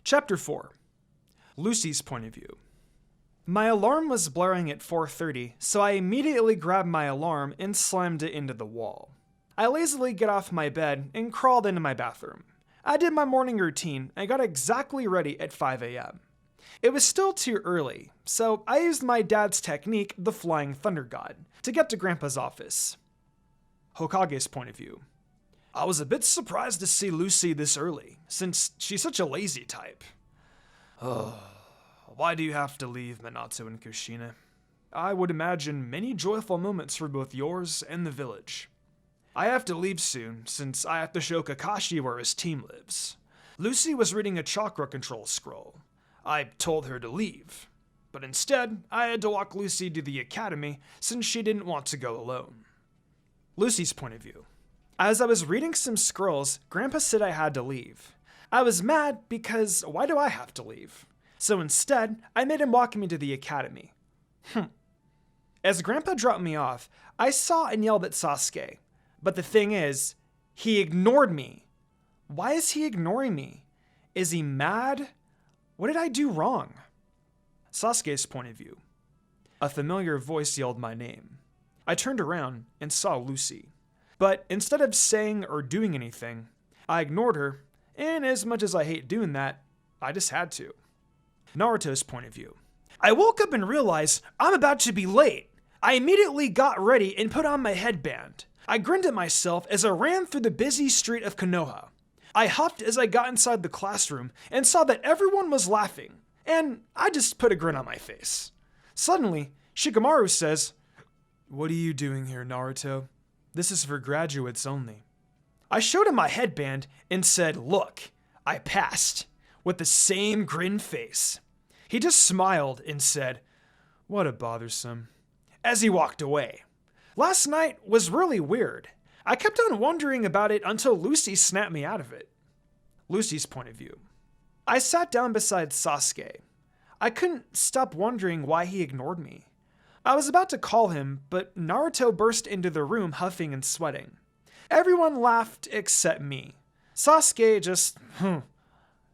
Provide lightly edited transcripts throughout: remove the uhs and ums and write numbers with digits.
Chapter 4. Lucy's point of view. My alarm was blaring at 4:30, so I immediately grabbed my alarm and slammed it into the wall. I lazily got off my bed and crawled into my bathroom. I did my morning routine and got exactly ready at 5 a.m. It was still too early, so I used my dad's technique, the Flying Thunder God, to get to Grandpa's office. Hokage's point of view. I was a bit surprised to see Lucy this early, since she's such a lazy type. Why do you have to leave, Minato and Kushina? I would imagine many joyful moments for both yours and the village. I have to leave soon, since I have to show Kakashi where his team lives. Lucy was reading a chakra control scroll. I told her to leave, but instead, I had to walk Lucy to the academy since she didn't want to go alone. Lucy's point of view. As I was reading some scrolls, Grandpa said I had to leave. I was mad because why do I have to leave? So instead, I made him walk me to the academy. As Grandpa dropped me off, I saw and yelled at Sasuke. But the thing is, he ignored me. Why is he ignoring me? Is he mad? What did I do wrong? Sasuke's point of view. A familiar voice yelled my name. I turned around and saw Lucy. But instead of saying or doing anything, I ignored her, and as much as I hate doing that, I just had to. Naruto's point of view. I woke up and realized I'm about to be late. I immediately got ready and put on my headband. I grinned at myself as I ran through the busy street of Konoha. I huffed as I got inside the classroom and saw that everyone was laughing, and I just put a grin on my face. Suddenly, Shikamaru says, "What are you doing here, Naruto? This is for graduates only." I showed him my headband and said, "Look, I passed," with the same grin face. He just smiled and said, "What a bothersome," as he walked away. Last night was really weird. I kept on wondering about it until Lucy snapped me out of it. Lucy's point of view. I sat down beside Sasuke. I couldn't stop wondering why he ignored me. I was about to call him, but Naruto burst into the room huffing and sweating. Everyone laughed except me. Sasuke just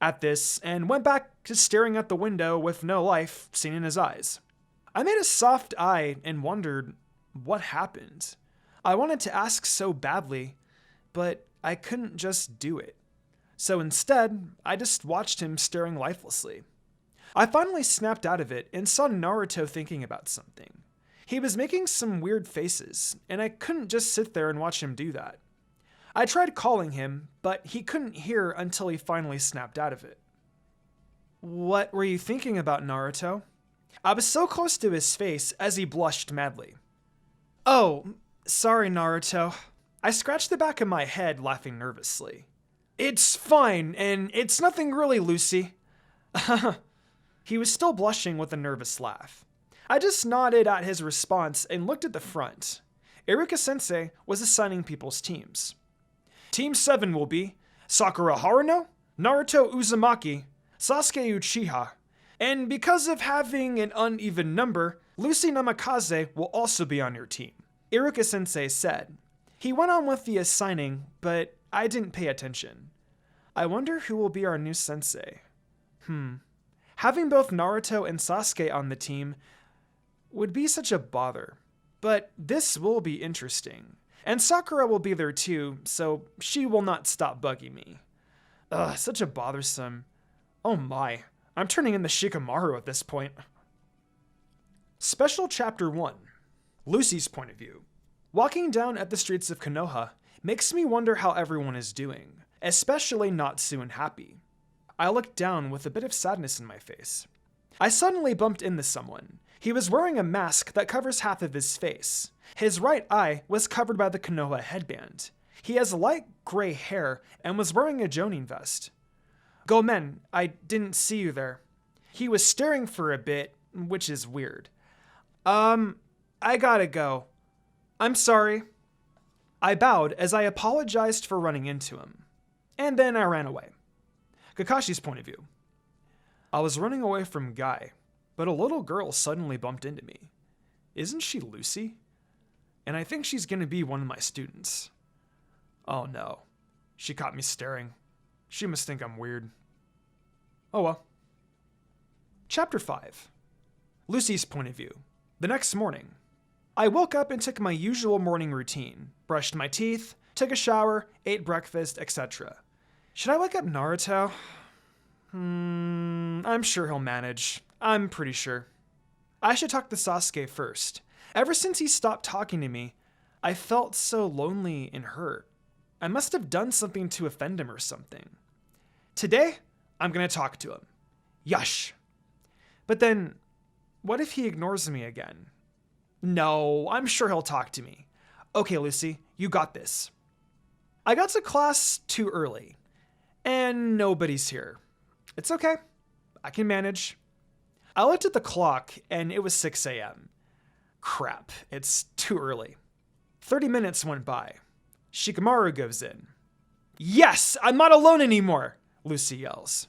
at this and went back to staring at the window with no life seen in his eyes. I made a soft eye and wondered what happened. I wanted to ask so badly, but I couldn't just do it. So instead, I just watched him staring lifelessly. I finally snapped out of it and saw Naruto thinking about something. He was making some weird faces, and I couldn't just sit there and watch him do that. I tried calling him, but he couldn't hear until he finally snapped out of it. "What were you thinking about, Naruto?" I was so close to his face as he blushed madly. "Oh, sorry, Naruto." I scratched the back of my head, laughing nervously. "It's fine, and it's nothing really, Lucy." He was still blushing with a nervous laugh. I just nodded at his response and looked at the front. Iruka-sensei was assigning people's teams. Team 7 will be Sakura Haruno, Naruto Uzumaki, Sasuke Uchiha, and because of having an uneven number, Lucy Namikaze will also be on your team, Iruka-sensei said. He went on with the assigning, but I didn't pay attention. I wonder who will be our new sensei. Having both Naruto and Sasuke on the team would be such a bother, but this will be interesting. And Sakura will be there too, so she will not stop bugging me. Such a bothersome. Oh my, I'm turning into Shikamaru at this point. Special Chapter 1. Lucy's point of view. Walking down at the streets of Konoha makes me wonder how everyone is doing, especially Natsu and Happy. I looked down with a bit of sadness in my face. I suddenly bumped into someone. He was wearing a mask that covers half of his face. His right eye was covered by the Konoha headband. He has light gray hair and was wearing a Jonin vest. "Gomen, I didn't see you there." He was staring for a bit, which is weird. I gotta go. I'm sorry." I bowed as I apologized for running into him. And then I ran away. Kakashi's point of view. I was running away from Guy, but a little girl suddenly bumped into me. Isn't she Lucy? And I think she's gonna be one of my students. Oh no. She caught me staring. She must think I'm weird. Oh well. Chapter 5. Lucy's point of view. The next morning. I woke up and took my usual morning routine. Brushed my teeth, took a shower, ate breakfast, etc. Should I wake up Naruto? I'm sure he'll manage. I'm pretty sure. I should talk to Sasuke first. Ever since he stopped talking to me, I felt so lonely and hurt. I must have done something to offend him or something. Today, I'm gonna talk to him. Yush. But then, what if he ignores me again? No, I'm sure he'll talk to me. Okay, Lucy, you got this. I got to class too early, and nobody's here. It's okay. I can manage. I looked at the clock, and it was 6 a.m. Crap, it's too early. 30 minutes went by. Shikamaru goes in. Yes, I'm not alone anymore, Lucy yells.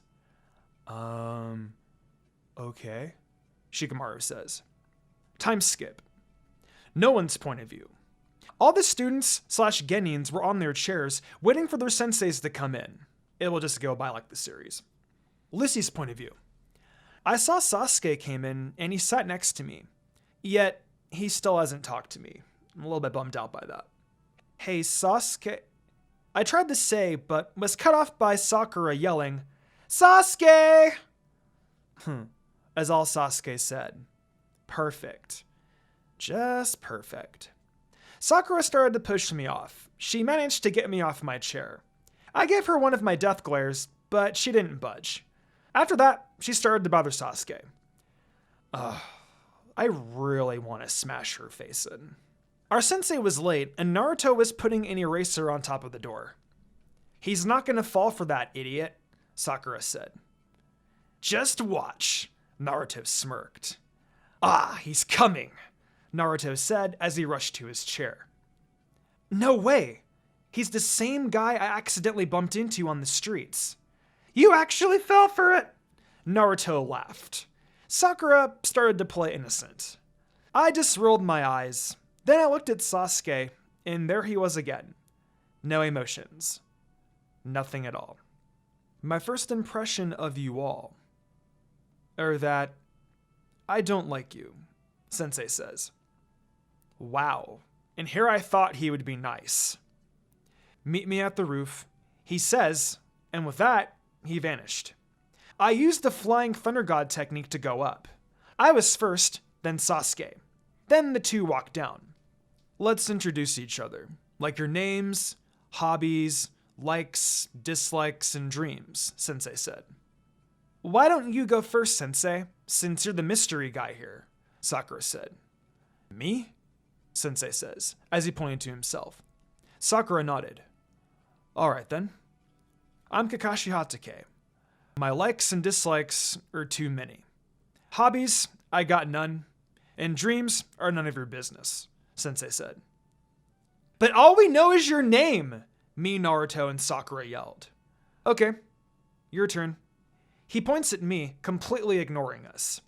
Okay, Shikamaru says. Time skip. No one's point of view. All the students/Genins were on their chairs, waiting for their senseis to come in. It will just go by like the series. Lucy's point of view. I saw Sasuke came in, and he sat next to me. Yet, he still hasn't talked to me. I'm a little bit bummed out by that. Hey, Sasuke. I tried to say, but was cut off by Sakura yelling, Sasuke! As all Sasuke said. Perfect. Just perfect. Sakura started to push me off. She managed to get me off my chair. I gave her one of my death glares, but she didn't budge. After that, she started to bother Sasuke. I really want to smash her face in. Our sensei was late, and Naruto was putting an eraser on top of the door. He's not going to fall for that, idiot, Sakura said. Just watch, Naruto smirked. He's coming, Naruto said as he rushed to his chair. No way. He's the same guy I accidentally bumped into on the streets. You actually fell for it? Naruto laughed. Sakura started to play innocent. I just rolled my eyes. Then I looked at Sasuke, and there he was again. No emotions. Nothing at all. My first impression of you all. That I don't like you, Sensei says. Wow, and here I thought he would be nice. Meet me at the roof, he says, and with that, he vanished. I used the Flying Thunder God technique to go up. I was first, then Sasuke. Then the two walked down. Let's introduce each other, like your names, hobbies, likes, dislikes, and dreams, Sensei said. Why don't you go first, Sensei, since you're the mystery guy here, Sakura said. Me? Sensei says, as he pointed to himself. Sakura nodded. Alright then. I'm Kakashi Hatake. My likes and dislikes are too many. Hobbies, I got none. And dreams are none of your business, Sensei said. But all we know is your name, me, Naruto, and Sakura yelled. Okay, your turn. He points at me, completely ignoring us.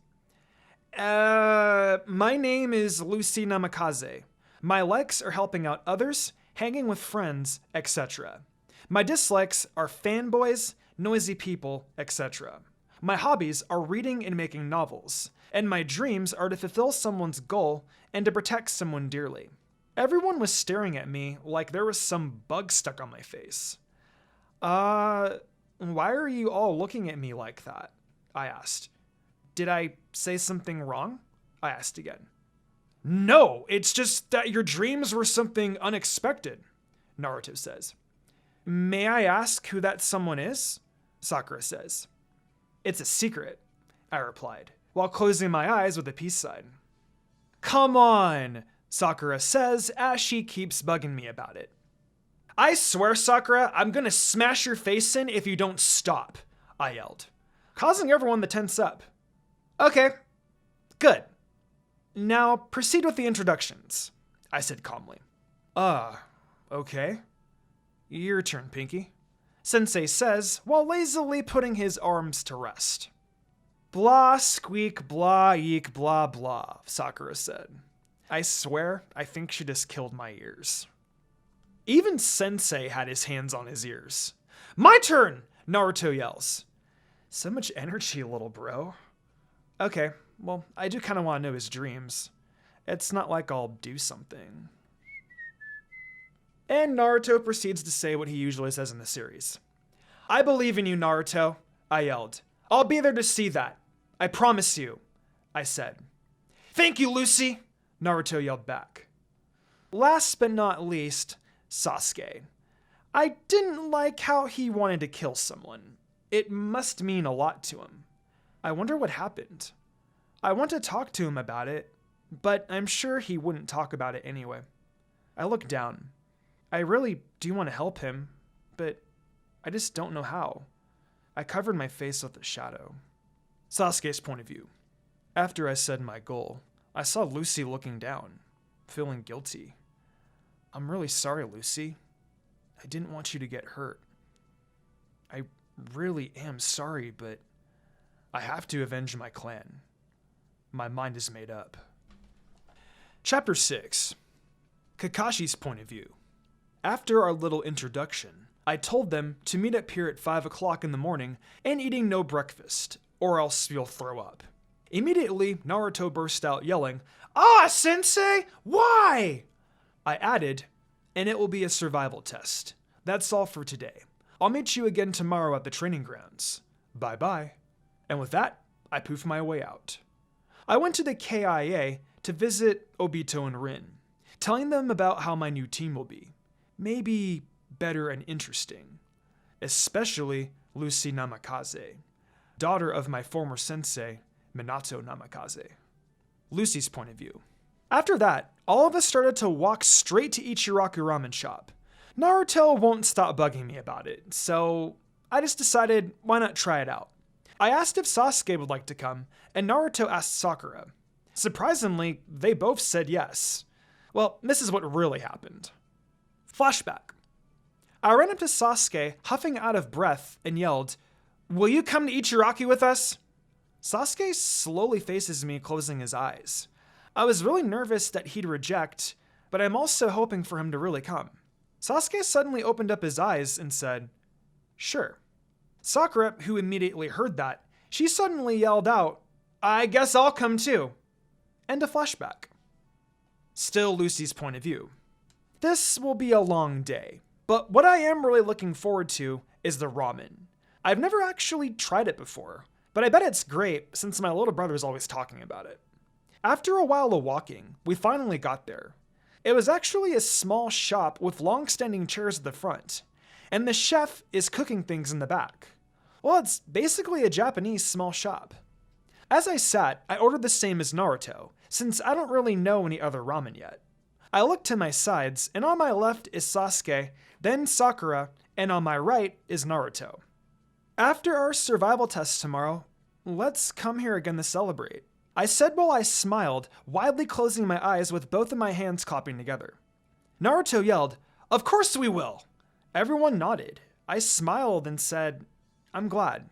My name is Lucy Namikaze. My likes are helping out others, hanging with friends, etc. My dislikes are fanboys, noisy people, etc. My hobbies are reading and making novels, and my dreams are to fulfill someone's goal and to protect someone dearly. Everyone was staring at me like there was some bug stuck on my face. Why are you all looking at me like that? I asked. Did I say something wrong? I asked again. No, it's just that your dreams were something unexpected, Naruto says. May I ask who that someone is? Sakura says. It's a secret, I replied, while closing my eyes with a peace sign. Come on, Sakura says as she keeps bugging me about it. I swear, Sakura, I'm gonna smash your face in if you don't stop, I yelled, causing everyone to tense up. Okay, good. Now proceed with the introductions, I said calmly. Okay. Your turn, Pinky, Sensei says while lazily putting his arms to rest. Blah, squeak, blah, eek, blah, blah, Sakura said. I swear, I think she just killed my ears. Even Sensei had his hands on his ears. My turn, Naruto yells. So much energy, little bro. Okay, well, I do kind of want to know his dreams. It's not like I'll do something. And Naruto proceeds to say what he usually says in the series. I believe in you, Naruto, I yelled. I'll be there to see that. I promise you, I said. Thank you, Lucy, Naruto yelled back. Last but not least, Sasuke. I didn't like how he wanted to kill someone. It must mean a lot to him. I wonder what happened. I want to talk to him about it, but I'm sure he wouldn't talk about it anyway. I look down. I really do want to help him, but I just don't know how. I covered my face with a shadow. Sasuke's point of view. After I said my goal, I saw Lucy looking down, feeling guilty. I'm really sorry, Lucy. I didn't want you to get hurt. I really am sorry, but I have to avenge my clan. My mind is made up. Chapter 6. Kakashi's point of view. After our little introduction, I told them to meet up here at 5 o'clock in the morning and eating no breakfast, or else you'll throw up. Immediately, Naruto burst out yelling, "Ah, sensei, why?" I added, and it will be a survival test. That's all for today. I'll meet you again tomorrow at the training grounds. Bye-bye. And with that, I poof my way out. I went to the KIA to visit Obito and Rin, telling them about how my new team will be. Maybe better and interesting. Especially Lucy Namikaze, daughter of my former sensei, Minato Namikaze. Lucy's point of view. After that, all of us started to walk straight to Ichiraku Ramen Shop. Naruto won't stop bugging me about it, so I just decided why not try it out. I asked if Sasuke would like to come, and Naruto asked Sakura. Surprisingly, they both said yes. Well, this is what really happened. Flashback. I ran up to Sasuke, huffing out of breath, and yelled, "Will you come to Ichiraki with us?" Sasuke slowly faces me, closing his eyes. I was really nervous that he'd reject, but I'm also hoping for him to really come. Sasuke suddenly opened up his eyes and said, "Sure." Sakura, who immediately heard that, she suddenly yelled out, "I guess I'll come too." End of flashback. Still Lucy's point of view. This will be a long day, but what I am really looking forward to is the ramen. I've never actually tried it before, but I bet it's great since my little brother's always talking about it. After a while of walking, we finally got there. It was actually a small shop with long-standing chairs at the front, and the chef is cooking things in the back. Well, it's basically a Japanese small shop. As I sat, I ordered the same as Naruto, since I don't really know any other ramen yet. I looked to my sides, and on my left is Sasuke, then Sakura, and on my right is Naruto. After our survival test tomorrow, let's come here again to celebrate. I said while I smiled, widely closing my eyes with both of my hands clapping together. Naruto yelled, "Of course we will!" Everyone nodded. I smiled and said, "I'm glad."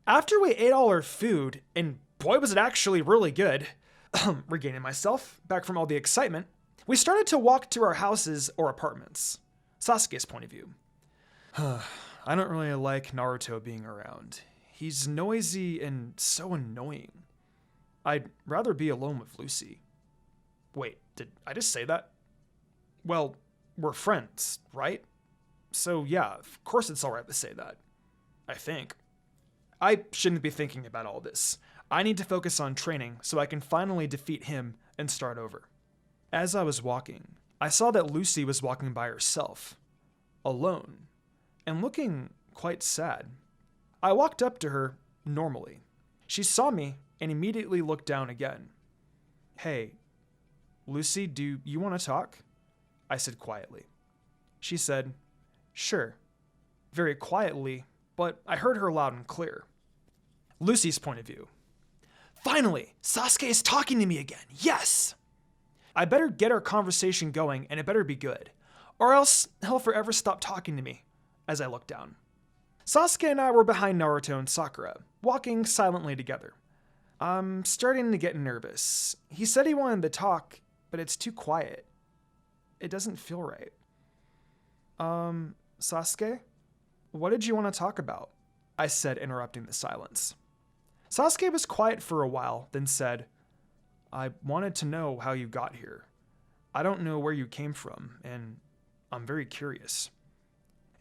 After we ate all our food, and boy was it actually really good, regaining myself, back from all the excitement, we started to walk to our houses or apartments. Sasuke's point of view. I don't really like Naruto being around. He's noisy and so annoying. I'd rather be alone with Lucy. Wait, did I just say that? Well, we're friends, right? So yeah, of course it's alright to say that. I think. I shouldn't be thinking about all this. I need to focus on training so I can finally defeat him and start over. As I was walking, I saw that Lucy was walking by herself, alone, and looking quite sad. I walked up to her normally. She saw me and immediately looked down again. "Hey, Lucy, do you want to talk?" I said quietly. She said, "Sure," very quietly, but I heard her loud and clear. Lucy's point of view. Finally, Sasuke is talking to me again. Yes! I better get our conversation going, and it better be good, or else he'll forever stop talking to me, as I looked down. Sasuke and I were behind Naruto and Sakura, walking silently together. I'm starting to get nervous. He said he wanted to talk, but it's too quiet. It doesn't feel right. Sasuke? What did you want to talk about? I said, interrupting the silence. Sasuke was quiet for a while, then said, I wanted to know how you got here. I don't know where you came from, and I'm very curious.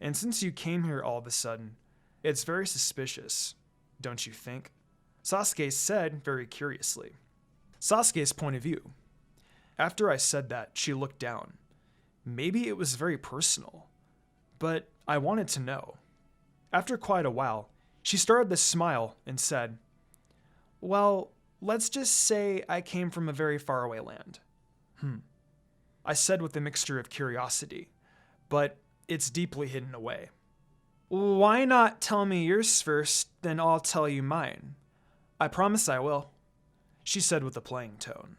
And since you came here all of a sudden, it's very suspicious, don't you think? Sasuke said very curiously. Sasuke's point of view. After I said that, she looked down. Maybe it was very personal, but I wanted to know. After quite a while, she started to smile and said, well, let's just say I came from a very faraway land. I said with a mixture of curiosity, but it's deeply hidden away. Why not tell me yours first, then I'll tell you mine. I promise I will, she said with a playing tone.